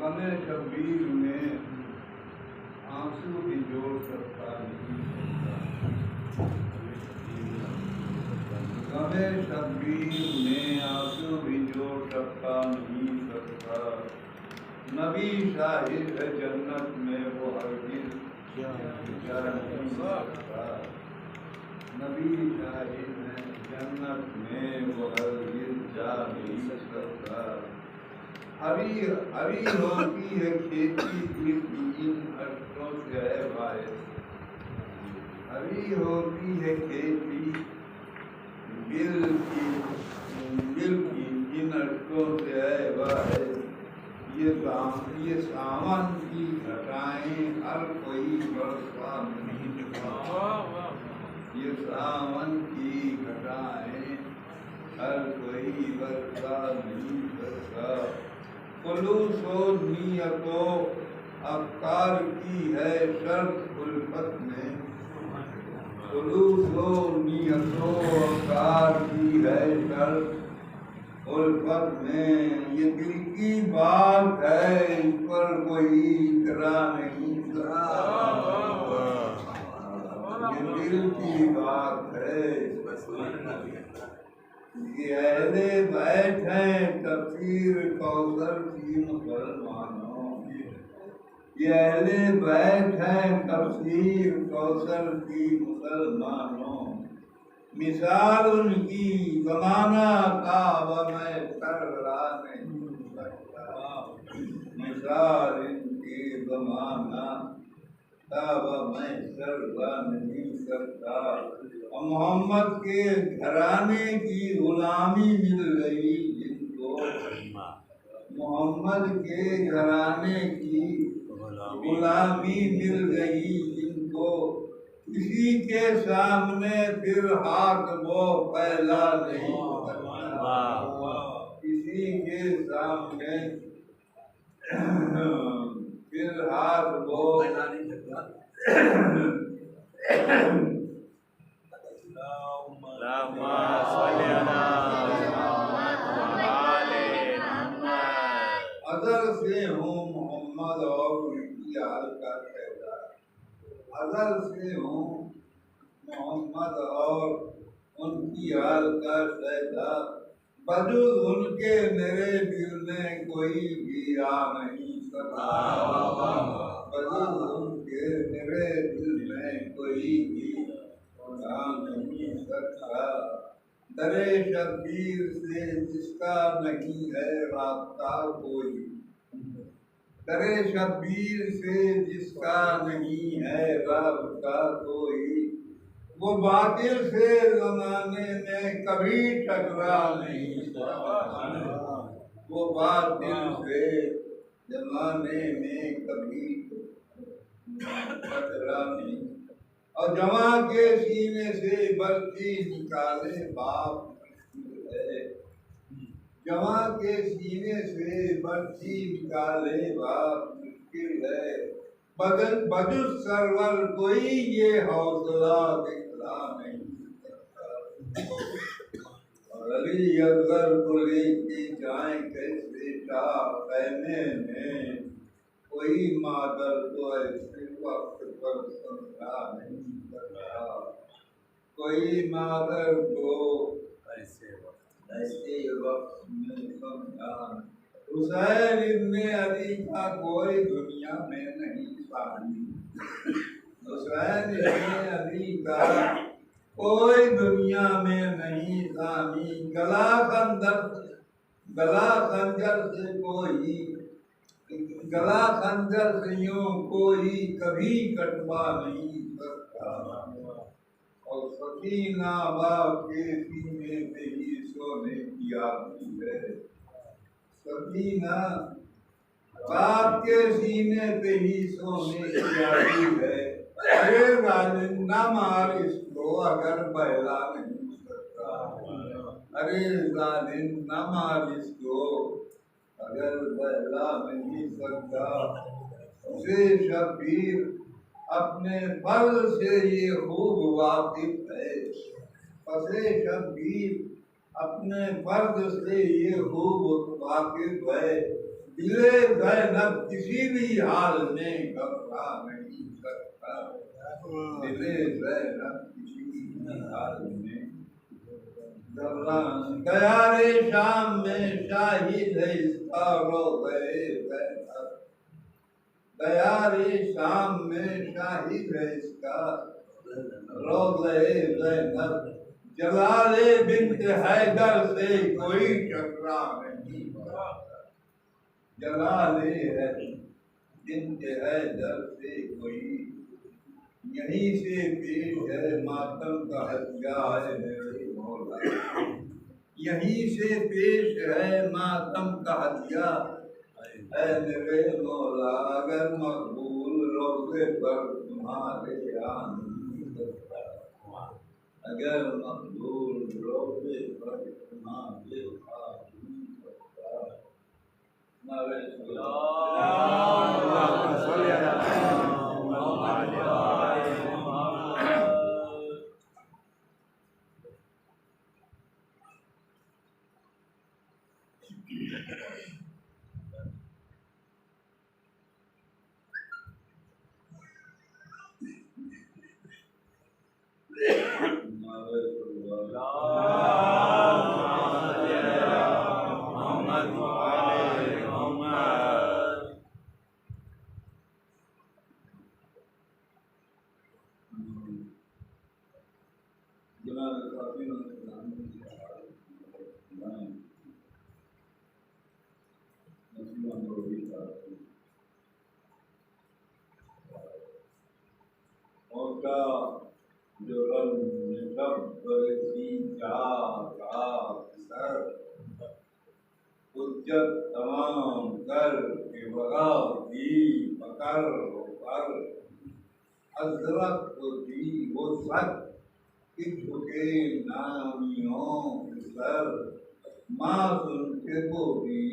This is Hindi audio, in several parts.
गमे शब्बीर में आंसू भी जोड़ सकता नहीं सकता। गमे शब्बीर में आंसू भी जोड़ सकता नहीं सकता। नबी शाहिद है जन्नत में वो हरगिज़ जा नहीं सकता। नबी शाहिद है जन्नत में वो हरगिज़ जा नहीं सकता। हरी हरी होती है खेती की इन अर्थों से है वायस। हरी होती है खेती बिल की इन अर्थों से है वायस। ये सावन की घटाएं हर कोई बरसा नहीं सकता। ये सावन की घटाएं हर कोई बरसा नहीं सकता। खुलूसो नियतो अफ्कार की है शर्त उल्फत में। खुलूसो नियतो अफ्कार की है शर्त उल्फत में। ये दिल की बात है, इस पर कोई इकरा नहीं सकता। ये दिल की बात है। ये अहले बैठ हैं तफसीर कौसर की मुसलमानों। ये अहले बैठ हैं तफसीर कौसर की मुसलमानों। मिसाल उनकी ज़माना काबा में सररा नहीं सकता। मिसाल इनकी ज़माना काबा में सररा नहीं सकता। मोहम्मद के घराने की गुलामी मिल गई जिनको। मोहम्मद के घराने की गुलामी मिल गई जिनको। किसी के सामने फिर हाथ वो फैला नहीं सकता। किसी के सामने फिर हाथ वो फैला नहीं सकता। अज़ल से हूँ मोहम्मद और उनकी आल का कहता। अज़ल से हूँ मोहम्मद और उनकी आल का सहदा। वजूद उनके मेरे दिल में कोई भी आ नहीं सका। वजूद उनके मेरे दिल में कोई भी आ नहीं सकता। दरे शब्बीर से जिसका नहीं है रास्ता कोई। दरे शब्बीर से जिसका नहीं है रास्ता कोई। वो बातिल से ज़माने में कभी टकरा नहीं सकता। वो बातिल से ज़माने में कभी टकरा नहीं। और जवां के सीने से बल्कि निकाले बाप है। जवां के सीने से बल्कि निकाले बाप मुश्किल है। बदल सरवर कोई ये हौसला दिखला नहीं सकता। और अली अकबर को लेके जाए कैसे शाह कहने में। कोई मादर तो ऐसे वक्त पर समझा नहीं सकता। कोई मादर को ऐसे वक्त में समझा। हुसैन इब्ने अली का कोई दुनिया में नहीं सानी। हुसैन इब्ने अली का कोई दुनिया में नहीं सानी। गला खंजर से कोई गला खंजर से यूं कोई कभी कटवा नहीं सकता। और सकीना बाप के सीने पे ही सोने की आती है। सकीना बाप के सीने पे ही सोने की आती है। अरे जालिम ना मार इसको अगर बहला नहीं सकता। अरे जालिम ना मार इसको अगर बहला नहीं सकता। उसे शब्बीर अपने फल से ये खूब वाकिफ है। उसे शब्बीर अपने फर्ज से ये खूब वाकिफ है। दिले ज़ैनब किसी भी हाल में घबरा नहीं सकता। दिले ज़ैनब किसी भी हाल में घबरा। गया रे शाम में शाहिद है इसका रोज़े ज़ैनब। गया रे शाम में शाहिद है इसका रोज़े ज़ैनब। जलाले बिन्त हैदर से कोई टकरा नहीं। जलाले है बिन्त हैदर से कोई, यहीं से पेश है मातम का हत्या है मेरे मौला। यहीं से पेश है मातम का हत्या है मेरे मौला। अगर मकबूल रोज़े पर तुम्हारे आने, अगर मकबूल रोज़े पर तुम्हारे जो रंग उज्जत तमाम कर के बगा दी पकड़ पर हजरत को दी वो सच कि झुके नामियों सर। माँ सुन के बोली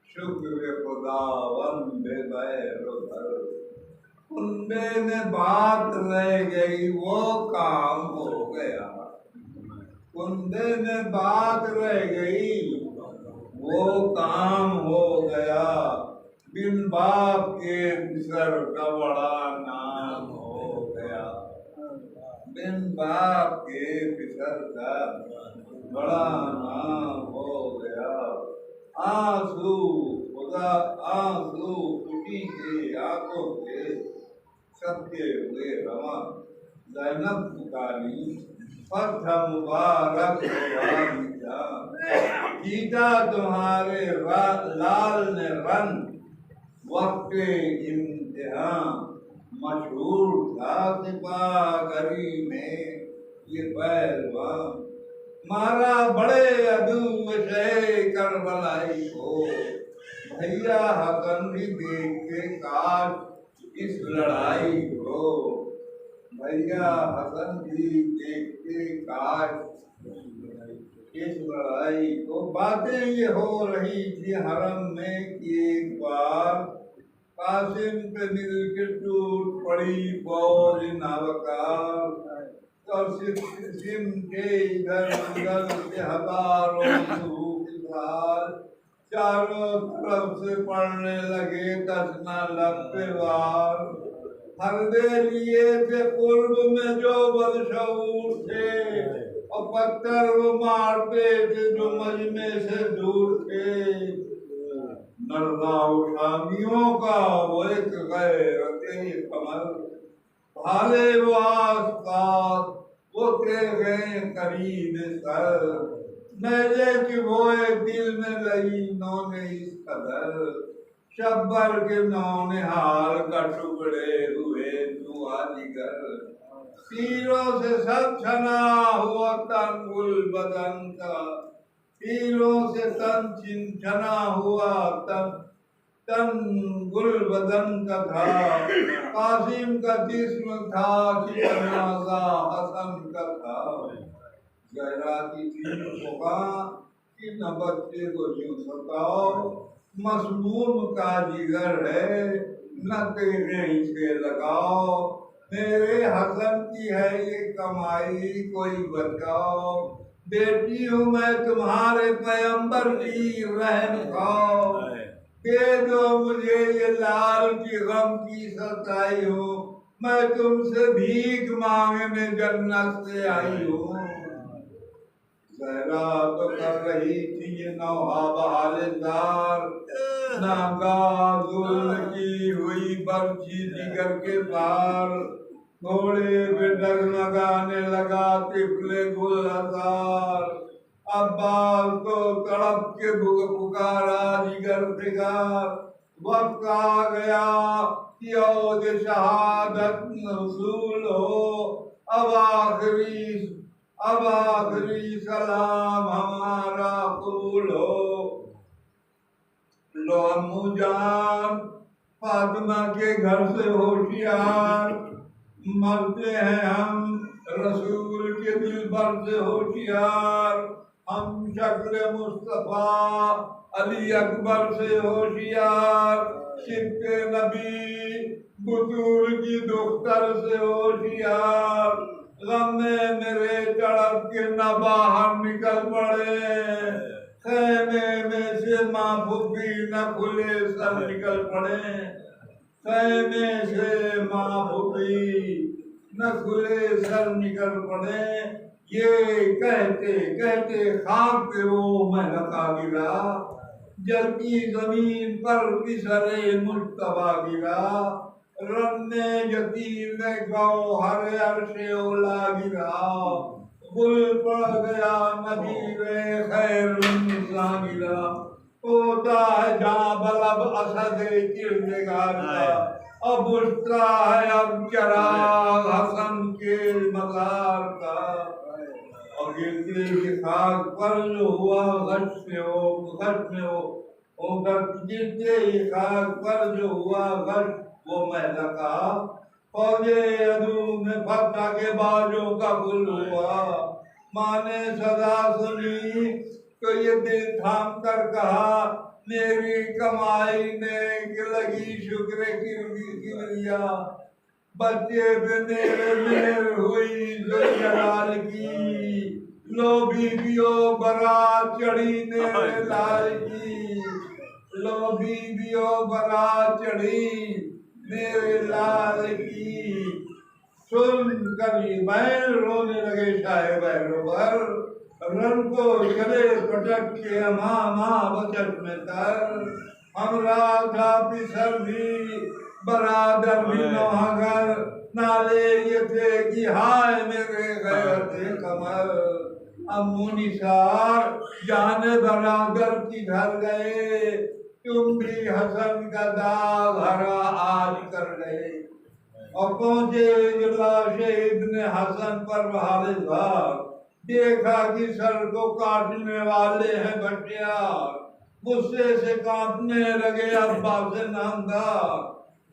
शुक्र खुदावन बेबैर। कुंबे में बात रह गई वो काम हो गया। कुंबे में बात रह गई वो काम हो गया। बिन बाप के सर का बड़ा नाम हो गया। बिन बाप के फिसर का बड़ा नाम हो गया। आंसू खुदा आंसू टूटी के आंखों से सबके हुए रवा। ज़ैनब पुकारी फत्ह मुबारक जीता तुम्हारे लाल ने रन। वक्त इम्तिहान मशहूर था सिपाही में ये पहलवान। मारा बड़े अदू से करबलाई को। भैया हसन भी देख के काश इस लड़ाई को। भैया हसन भी देख के काश इस लड़ाई को। बातें ये हो रही थी हरम में कि एक बार कासिम पे मिल के टूट पड़ी फौज नावकार। और सिम के इधर मंगल से हजारों चारों तरफ से पड़ने लगे दसना लब्बे वार। हरदे लिए थे पूर्व में जो बदशऊर थे और पत्थर वो मारते थे जो मजमे से दूर थे। नरदाव शामियों का वो एक गैरते कमर। भाले वो आसपास वो थे गए करीब सर। मेले की बोए दिल में लगी नौने इस कदर। शब्बर के नौने हाल का टुकड़े हुए दुआ जिगर। तीरों से सब छना हुआ तन गुल बदन का। तीरों से तन छना हुआ तन गुल बदन का था। कासिम का जिस्म था कि जनाजा हसन का था। गैराती थी कि न बच्चे को यूं सताओ। मसमूम का जिगर है न तेरे इसे लगाओ। मेरे हसन की है ये कमाई कोई बचाओ। बेटी हूँ मैं तुम्हारे पैगंबर की रहम खाओ। दे दो मुझे ये लाल की गम की सताई हो, मैं तुमसे भीख मांगने जन्नत से आई हूँ। सहरा तो कर रही थी ये नौहा बहालेदार, नागाजुल की हुई बर्छी जिगर के पार, घोड़े पे डगमगाने लगा तिफले गुलजार, अब्बास को तड़प के पुकारा जिगर फिगार, वक्त आ गया कि औद शहादत वसूल हो, अब आखिरी सलाम हमारा कबूल हो। लो अम्मू जान फातिमा के घर से होशियार, मरते हैं हम रसूल के दिल भर से होशियार, हम शक्ल मुस्तफा अली अकबर से होशियार, सिब्ते नबी बुतूल की दुख्तर से होशियार, गम में मेरे तड़प के न बाहर निकल पड़े, खैमे में से माँ फूफी न खुले सर निकल पड़े, खैमे से माँ फूफी न खुले सर निकल पड़े। ये कहते कहते खाक पे वो महलका गिरा, जलती जमीन पर किसरे मुश्तबा गिरा, रन्ने यतीम ने गौहर अर्शे ओला गिरा, गुल पड़ गया नबीरे खैर निसा गिरा, होता है जहाँ बलब असद किरदार का, अब उठता है अब चराग हसन के मजार का, और गिरते की खाक पर जो हुआ गश में हो गिरते ही खाक पर जो हुआ गश वो महलका, फौजे अदू में फतह के बाजों का गुल हुआ, माँ ने सदा सुनी तो ये दिल थाम कर कहा, मेरी कमाई ने लगी शुक्र किबरिया, बच्चे पे मेरे मेहर हुई जलाल की, लो बीबियो बारात चढ़ी मेरे लाल की, लो बीबियो बारात चढ़ी मेरे लाल की। सुन कर बैल रोने लगे शाहे बैरोबर, रन को चले पटक के माँ बचत में तर, हमरा था पिसर भी बरादर भी नौहागर, नाले ये थे कि हाय मेरे गैरते कमर, अम्मू निसार जाने बरादर की घर गए, तुम भी हसन का दाग हरा आज कर गए, और पहुंचे लाशे इब्ने हसन पर बहारे भाग, देखा कि सर को काटने वाले हैं बटियार, गुस्से से कांपने लगे अब्बास नामदार,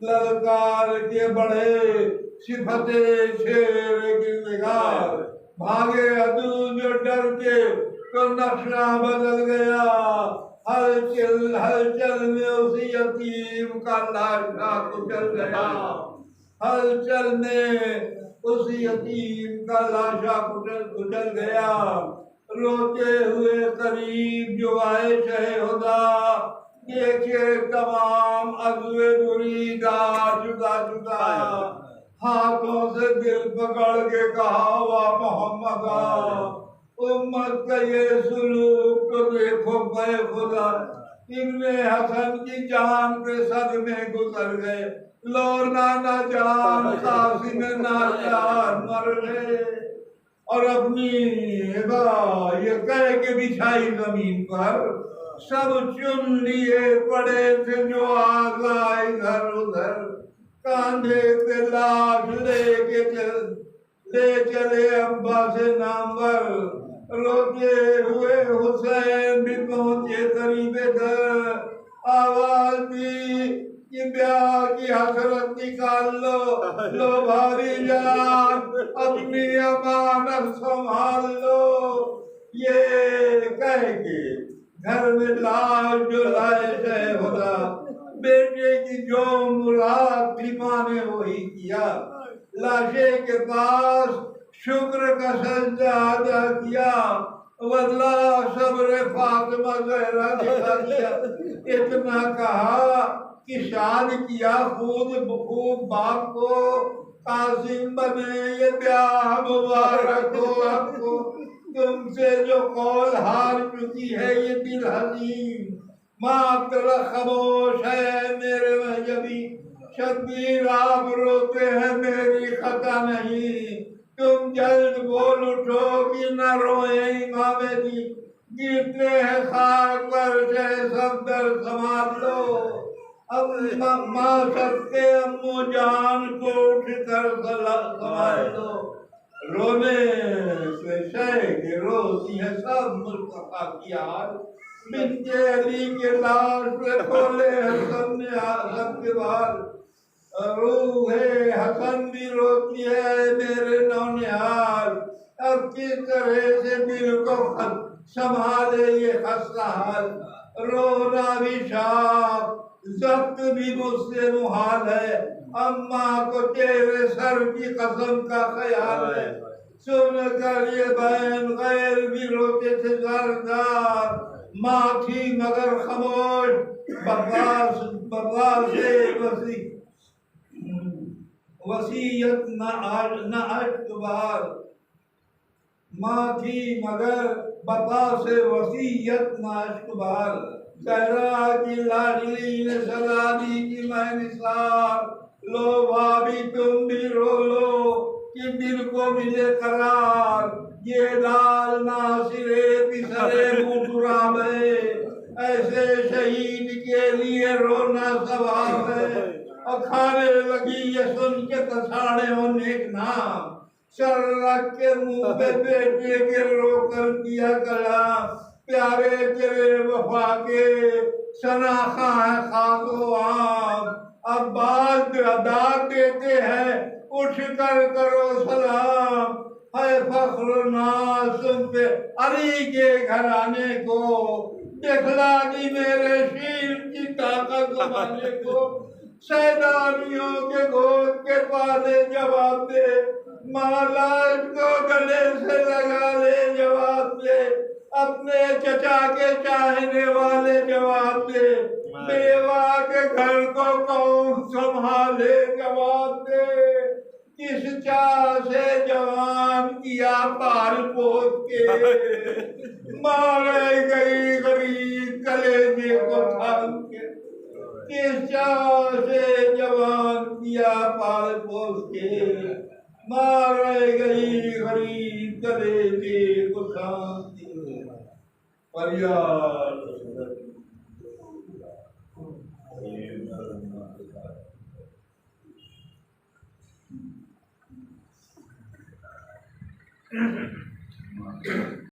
ललकार के बढ़े सिफते शेर की निगार, भागे अदू जो डर के तो नक्शा बदल गया, हलचल में उसी यतीम का लाशा कुचल गया, हलचल में उसी यतीम का लाशा कुचल गया, रोते हुए करीब जो आए शहे खुदा, देखे तमाम अज़्वे मुरीदार जुदा जुदा, हाथों से दिल पकड़ के कहा वाह मोहम्मदा, उम्मत का ये सुलूक तो देखो बे खुदा, इब्ने हसन की जान पे सदमे गुजर गए, लो नाना जान कासिम नाचार मर गए, और अपनी ये कह के बिछाई जमीन पर, सब चुन लिए पड़े थे जो आगा इधर उधर, कांधे पे लाश ले चले अब्बास नामवर, रोते हुए हुसैन भी पहुंचे करीबे दर, आवाज दी कि ब्याह की हसरत निकाल लो भारी जान अपनी अमानत संभाल लो, ये कह के घर में लाश जो लाए शहे खुदा, बेटे की जो मुराद थी माँ ने वही किया, लाशे के पास शुक्र का सजदा अदा किया, बदला सब्र फातिमा ज़हरा दिखा दिया। इतना कहा कि शाद किया खूब खूब बाप को, कासिम बने ये ब्याह मुबारक हो आपको। तुमसे जो कौल हार चुकी है ये दिल हसीन, माँ तेरा खामोश है मेरे महजबी। शब्बीर आप रोते हैं मेरी खता नहीं, तुम जल्द बोल उठो कि न रोए इमाम दी। गिरते हैं खाक पर से सब दर संभाल लो। अब माँ सबके अम्मो जान को उठ कर संभाल लो। रोने से शह रोती है सब मुस्तफा की हाल। बिनते अली के लाश पे खोले हसन ने हसन के बाल। रूहे हसन भी रोती है मेरे नौनिहाल। अब किस तरह से दिल को संभाले ये खस्ता हाल। रोना भी शाप जब्त भी मुझसे मुहाल है, अम्मा को तेरे सर की कसम का ख्याल है। सुन कर ये बहन गैर भी रोते थे सरदार, माँ थी मगर खामोश बकवास से वसीयत न अश्तबार। माँ थी मगर बता से वसीयत न अश्तबार। ज़हरा की लाडली ने सदा दी कि मैं निसार। लो भाभी तुम भी रो लो कि दिल को मिले करार। ये दाल नासिरे पिसरे मुटुरा में, ऐसे शहीद के लिए रोना स्वभाव है। और खाने लगी ये सुन के तसाड़े हो नेक नाम। सर रख के मुंह पे बेटे के रोकर किया कलाम। प्यारे तेरे वफा के शनाखा है खाको आम। अब बात दाद देते हैं उठ कर करो सलाम। है फख्र नाज़ पे अली के घराने को, दिखला दी मेरे शीर की ताकत ज़माने को। सैदानियों के गोद के पाले जवाब दे, मालाज को गले से लगा ले जवाब दे। अपने चचा के चाहने वाले जवाब दे, बेवा के घर को कौन संभाले जवाब दे। किस चाह से जवान किया पाल पोस के, मारे गई गरीब कलेजे को थाम के। किस चाह से जवान किया पाल पोस के, मारे गई गरीब कलेजे को थाम के। फरियाद